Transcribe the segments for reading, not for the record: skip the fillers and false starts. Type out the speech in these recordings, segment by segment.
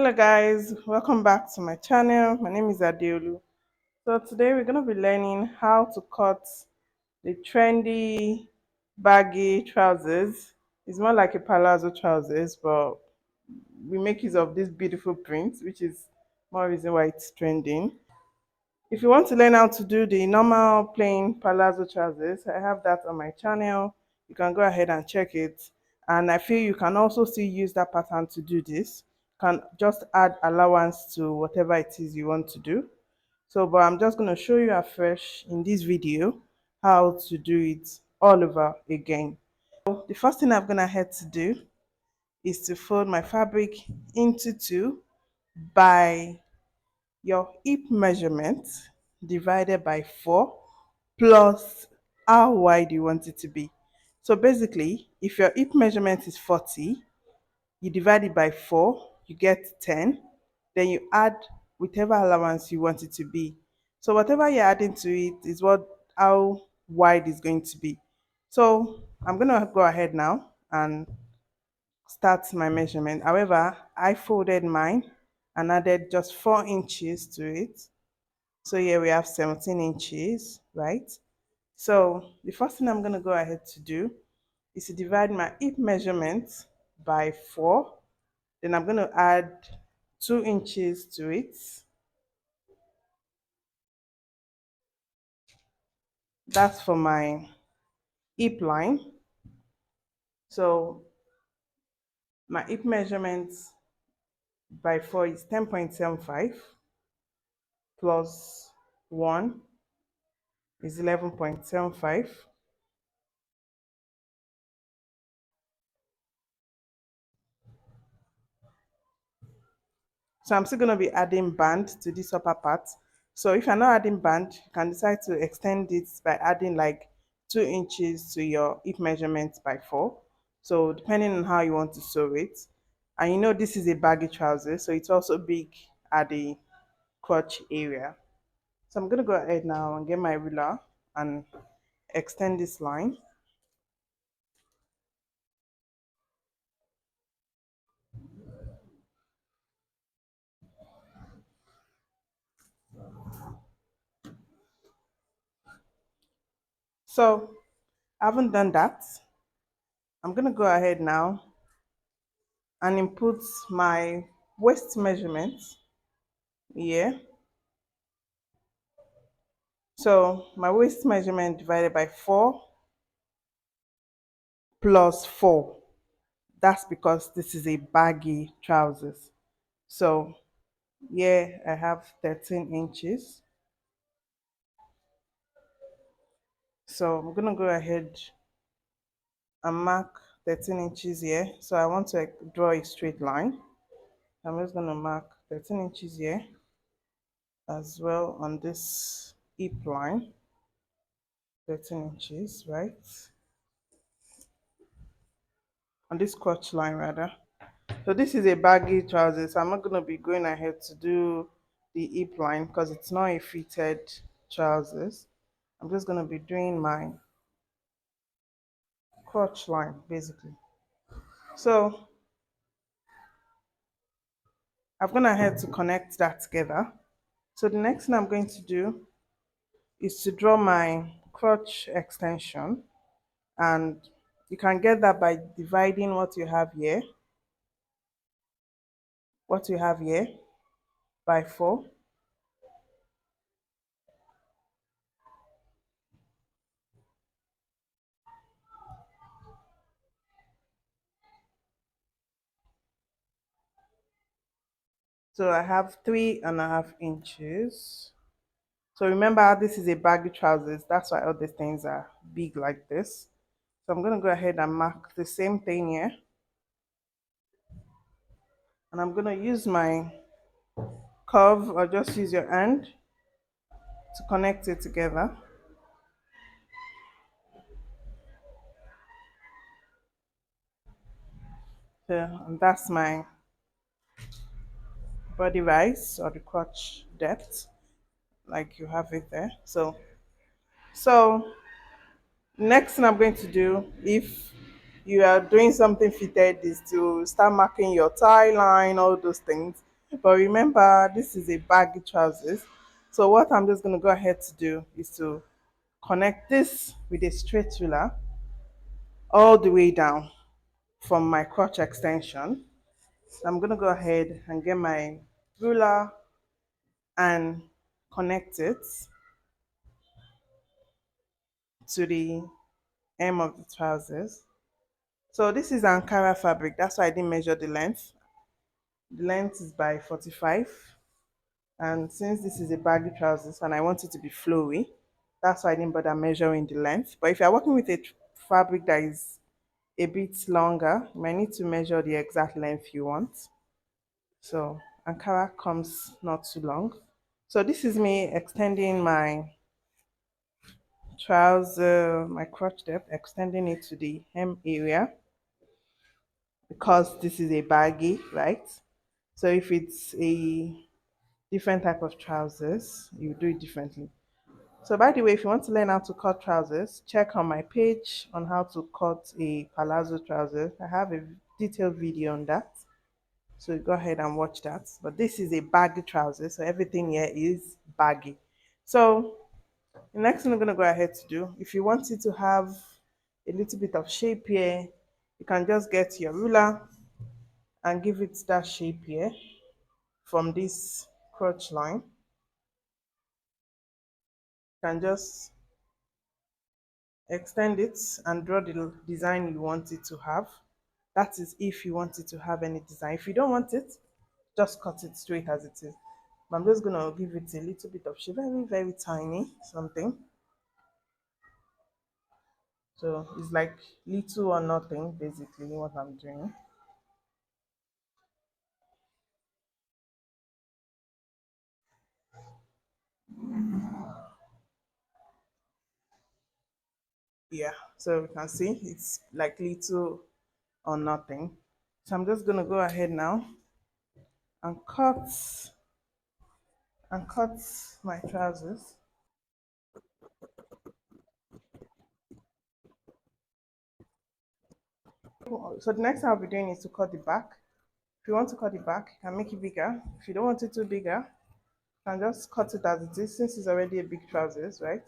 Hello guys, welcome back to my channel. My name is Adeolu. So today we're going to be learning how to cut the trendy baggy trousers. It's more like a palazzo trousers, but we make use of this beautiful print, which is more reason why it's trending. If you want to learn how to do the normal plain palazzo trousers, I have that on my channel. You can go ahead and check it. And I feel you can also still use that pattern to do this. You can just add allowance to whatever it is you want to do. So, but I'm just going to show you afresh in this video how to do it all over again. So the first thing I'm going to head to do is to fold my fabric into two by your hip measurement divided by 4 plus how wide you want it to be. So basically, if your hip measurement is 40, you divide it by 4, you get 10. Then you add whichever allowance you want it to be. So whatever you're adding to it is what how wide it's going to be. So I'm going to go ahead now and start my measurement. However, I folded mine and added just 4 inches to it. So here we have 17 inches, right? So the first thing I'm going to go ahead to do is to divide my hip measurement by 4. Then I'm going to add 2 inches to it. That's for my hip line. So my hip measurement by 4 is 10.75 plus 1 is 11.75. So I'm still going to be adding band to this upper part. So if you're not adding band, you can decide to extend it by adding like 2 inches to your hip measurement by 4. So depending on how you want to sew it. And you know this is a baggy trouser, so it's also big at the crotch area. So I'm going to go ahead now and get my ruler and extend this line. So I haven't done that. I'm going to go ahead now and input my waist measurement here. So my waist measurement divided by 4 plus 4. That's because this is a baggy trousers. So here I have 13 inches. So I'm going to go ahead and mark 13 inches here. So I want to draw a straight line. I'm just going to mark 13 inches here as well on this hip line. 13 inches, right? On this crotch line rather. So this is a baggy trouser, so I'm not going to be going ahead to do the hip line because it's not a fitted trousers. I'm just going to be doing my crotch line basically. So I've gone ahead to connect that together. So the next thing I'm going to do is to draw my crotch extension, and you can get that by dividing what you have here by 4. So I have 3.5 inches. So remember, this is a baggy trousers. That's why all these things are big like this. So I'm going to go ahead and mark the same thing here. And I'm going to use my curve, or just use your hand to connect it together. So, and that's my body rise, or the crotch depth, like you have it there. So next thing I'm going to do, if you are doing something fitted, is to start marking your tie line, all those things. But remember, this is a baggy trousers. So what I'm just going to go ahead to do is to connect this with a straight ruler all the way down from my crotch extension. I'm going to go ahead and get my ruler and connect it to the hem of the trousers. So this is Ankara fabric. That's why I didn't measure the length. The length is by 45. And since this is a baggy trousers and I want it to be flowy, that's why I didn't bother measuring the length. But if you're working with a fabric that is a bit longer, you might need to measure the exact length you want. So Ankara comes not too long. So this is me extending my trouser, my crotch depth, extending it to the hem area because this is a baggy, right? So if it's a different type of trousers, you do it differently. So by the way, if you want to learn how to cut trousers, check on my page on how to cut a palazzo trouser. I have a detailed video on that. So go ahead and watch that. But this is a baggy trouser, so everything here is baggy. So the next thing I'm gonna go ahead to do, if you want it to have a little bit of shape here, you can just get your ruler and give it that shape here from this crotch line. You can just extend it and draw the design you want it to have. That is if you want it to have any design. If you don't want it, just cut it straight as it is. But I'm just gonna give it a little bit of shape, very, very tiny something. So it's like little or nothing, basically, what I'm doing. Yeah, so you can see it's like little or nothing. So I'm just gonna go ahead now and cut my trousers. So the next thing I'll be doing is to cut the back. If you want to cut it back, you can make it bigger. If you don't want it too bigger, you can just cut it as it is since it's already a big trousers, right?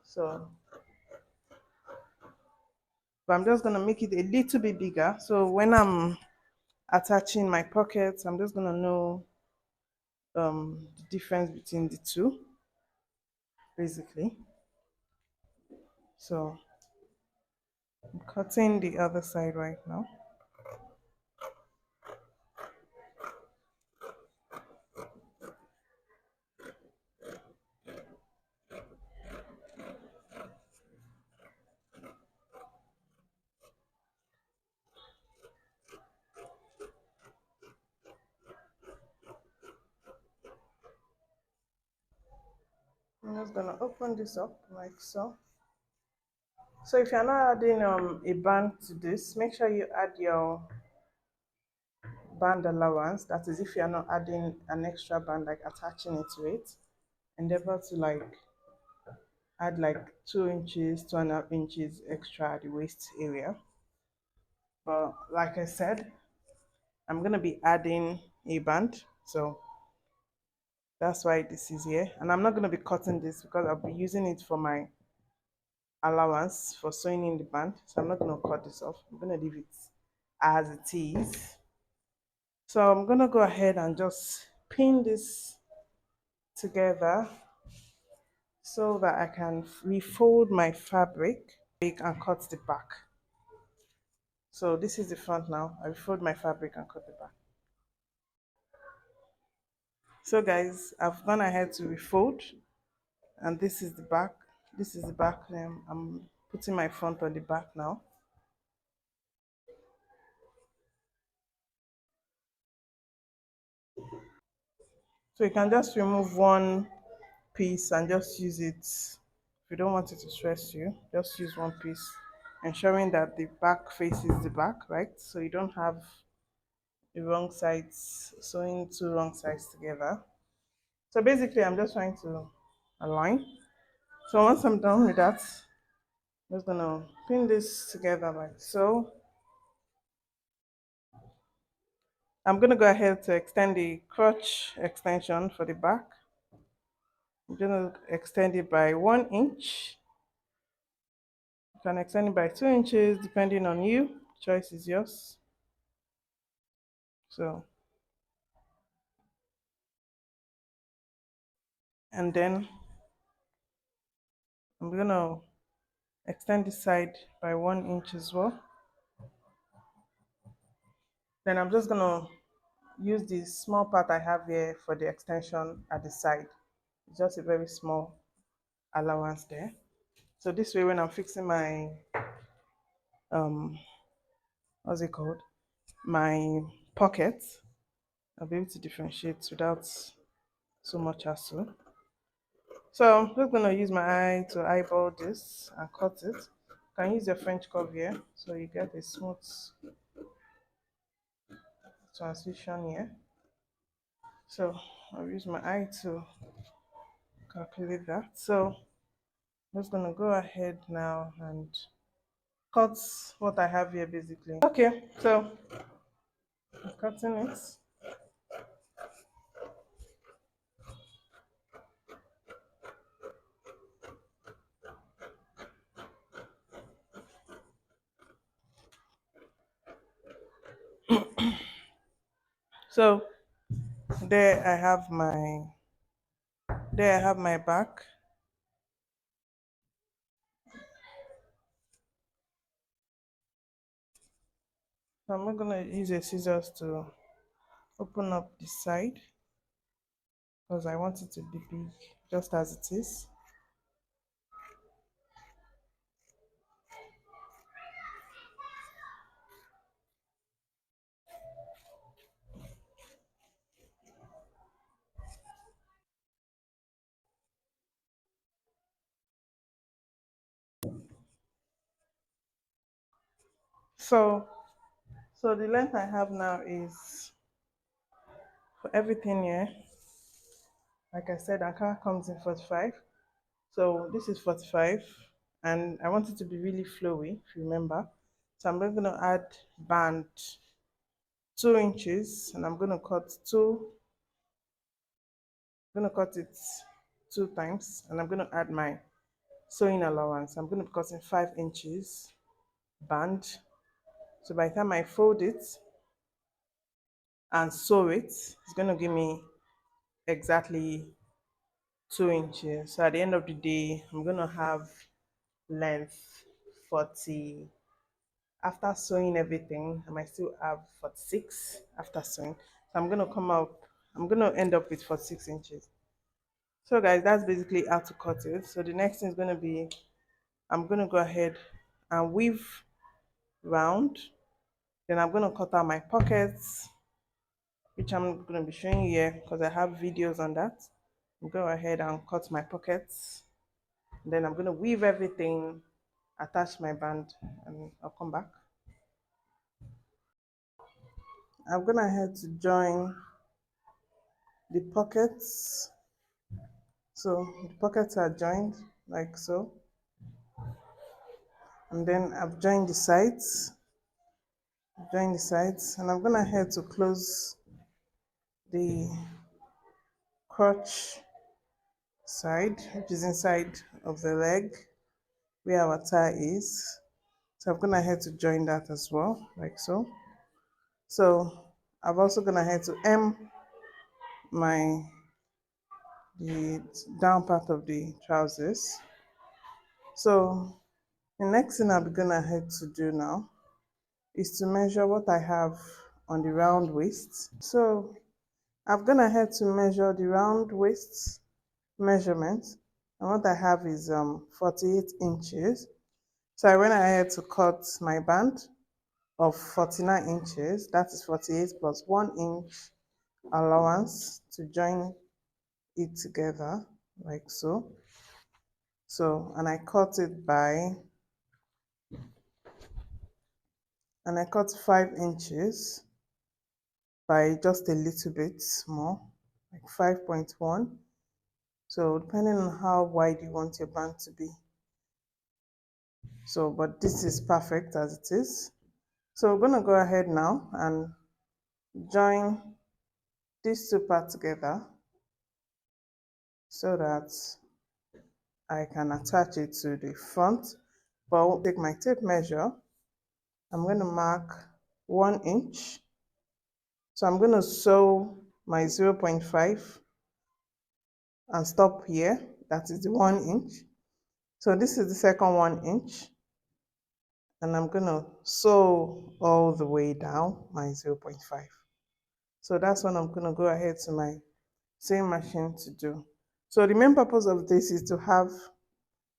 So, but I'm just gonna make it a little bit bigger. So when I'm attaching my pockets, I'm just gonna know the difference between the two, basically. So I'm cutting the other side right now. I'm just gonna open this up like so. So if you're not adding a band to this, make sure you add your band allowance. That is if you're not adding an extra band, like attaching it to it. Endeavor to like add like 2 inches, 2.5 inches extra at the waist area. But like I said, I'm gonna be adding a band, so that's why this is here. And I'm not gonna be cutting this because I'll be using it for my allowance for sewing in the band. So I'm not gonna cut this off. I'm gonna leave it as it is. So I'm gonna go ahead and just pin this together so that I can refold my fabric and cut the back. So this is the front now. I fold my fabric and cut the back. So guys, I've gone ahead to refold and this is the back. This is the back. I'm putting my front on the back now. So you can just remove one piece and just use it. If you don't want it to stress you, just use one piece, ensuring that the back faces the back, right? So you don't have the wrong sides, sewing two wrong sides together. So basically, I'm just trying to align. So once I'm done with that, I'm just gonna pin this together like so. I'm going to go ahead to extend the crotch extension for the back. I'm going to extend it by 1 inch. You can extend it by 2 inches depending on you. Choice is yours. So, and then I'm going to extend this side by 1 inch as well. Then I'm just going to use the small part I have here for the extension at the side. It's just a very small allowance there. So this way when I'm fixing my um what's it called, my pockets, I'll be able to differentiate without so much hassle. So I'm just gonna use my eye to eyeball this and cut it. You can use your French curve here so you get a smooth transition here. So I'll use my eye to calculate that. So I'm just gonna go ahead now and cut what I have here basically. Okay, so I'm cutting it. So there I have my back. So I'm not gonna use a scissors to open up the side because I want it to be big just as it is. So the length I have now is for everything here. Like I said, Ankara comes in 45. So this is 45 and I want it to be really flowy, if you remember. So I'm gonna add band 2 inches and I'm gonna cut it 2 times and I'm gonna add my sewing allowance. I'm gonna be cutting 5 inches band. So by the time I fold it and sew it, it's gonna give me exactly 2 inches. So at the end of the day, I'm gonna have length 40. After sewing everything, I might still have 46 after sewing. So I'm gonna end up with 46 inches. So guys, that's basically how to cut it. So the next thing is gonna be, I'm gonna go ahead and weave round. Then I'm gonna cut out my pockets, which I'm gonna be showing you here because I have videos on that. I'll go ahead and cut my pockets. Then I'm gonna weave everything, attach my band, and I'll come back. I'm gonna head to join the pockets. So the pockets are joined like so. And then I've joined the sides, and I'm gonna head to close the crotch side, which is inside of the leg where our tie is. So I'm gonna head to join that as well, like so. So I'm also gonna head to hem the down part of the trousers. So the next thing I'm gonna head to do now is to measure what I have on the round waist. So I'm gonna head to measure the round waist measurement, and what I have is 48 inches. So I went ahead to cut my band of 49 inches. That is 48 plus 1 inch allowance to join it together like so. So and I cut it and I cut 5 inches by just a little bit more, like 5.1. So depending on how wide you want your band to be. So but this is perfect as it is. So we're gonna go ahead now and join these two parts together so that I can attach it to the front. But I'll take my tape measure. I'm going to mark 1 inch. So I'm going to sew my 0.5 and stop here. That is the 1 inch. So this is the second 1 inch. And I'm going to sew all the way down my 0.5. So that's what I'm going to go ahead to my sewing machine to do. So the main purpose of this is to have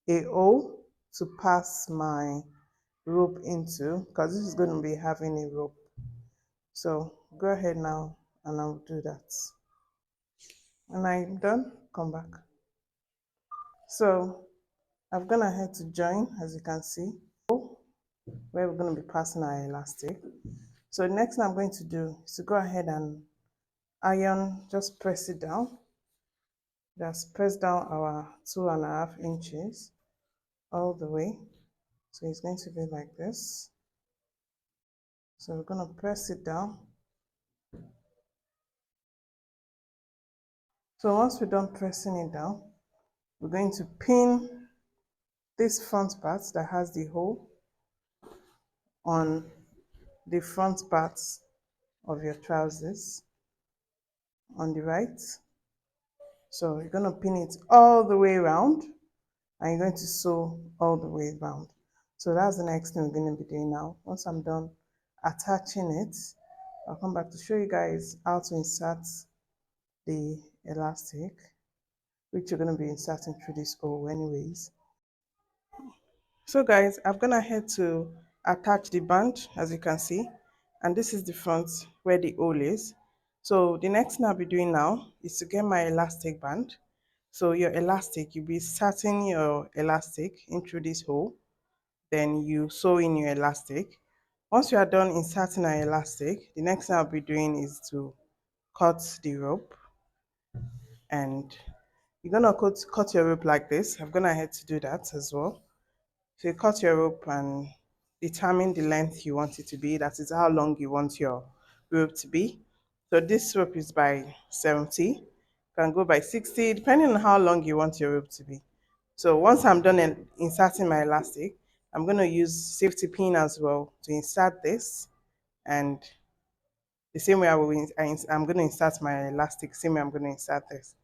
a hole to pass my rope into, because this is going to be having a rope. So go ahead now and I'll do that. When I'm done, come back. So I've gone ahead to join, as you can see, where we're going to be passing our elastic. So the next thing I'm going to do is to go ahead and iron, just press it down. Just press down our 2.5 inches all the way. So it's going to be like this. So we're going to press it down. So once we're done pressing it down, we're going to pin this front part that has the hole on the front parts of your trousers on the right. So you're going to pin it all the way around and you're going to sew all the way around. So that's the next thing we're going to be doing now. Once I'm done attaching it, I'll come back to show you guys how to insert the elastic, which you're going to be inserting through this hole anyways. So guys, I've gone ahead to attach the band, as you can see, and this is the front where the hole is. So the next thing I'll be doing now is to get my elastic band. So your elastic, you'll be inserting your elastic in through this hole, then you sew in your elastic. Once you are done inserting our elastic, the next thing I'll be doing is to cut the rope, and you're gonna cut your rope like this. I've gone ahead to do that as well. So you cut your rope and determine the length you want it to be. That is how long you want your rope to be. So this rope is by 70. You can go by 60, depending on how long you want your rope to be. So once I'm done inserting my elastic, I'm going to use safety pin as well to insert this. And the same way I'm going to insert my elastic, same way I'm going to insert this.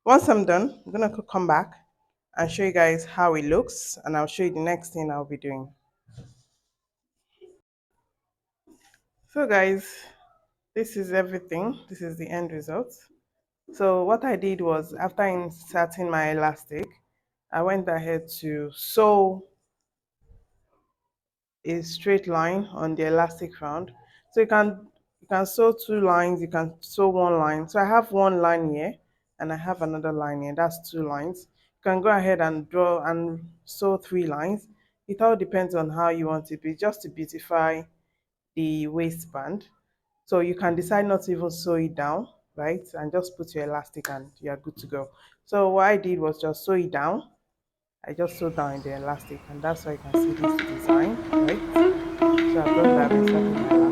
Once I'm done, I'm going to come back and show you guys how it looks, and I'll show you the next thing I'll be doing. So guys, this is everything. This is the end result. So what I did was, after inserting my elastic, I went ahead to sew a straight line on the elastic round. So you can sew 2 lines, you can sew 1 line. So I have 1 line here and I have another line here. That's 2 lines. You can go ahead and draw and sew 3 lines. It all depends on how you want it to be, just to beautify the waistband. So you can decide not to even sew it down, right? And just put your elastic and you're good to go. So what I did was just sew it down. I just sewed down the elastic, and that's why you can see this design, right? So I've done that, I've inserted my elastic.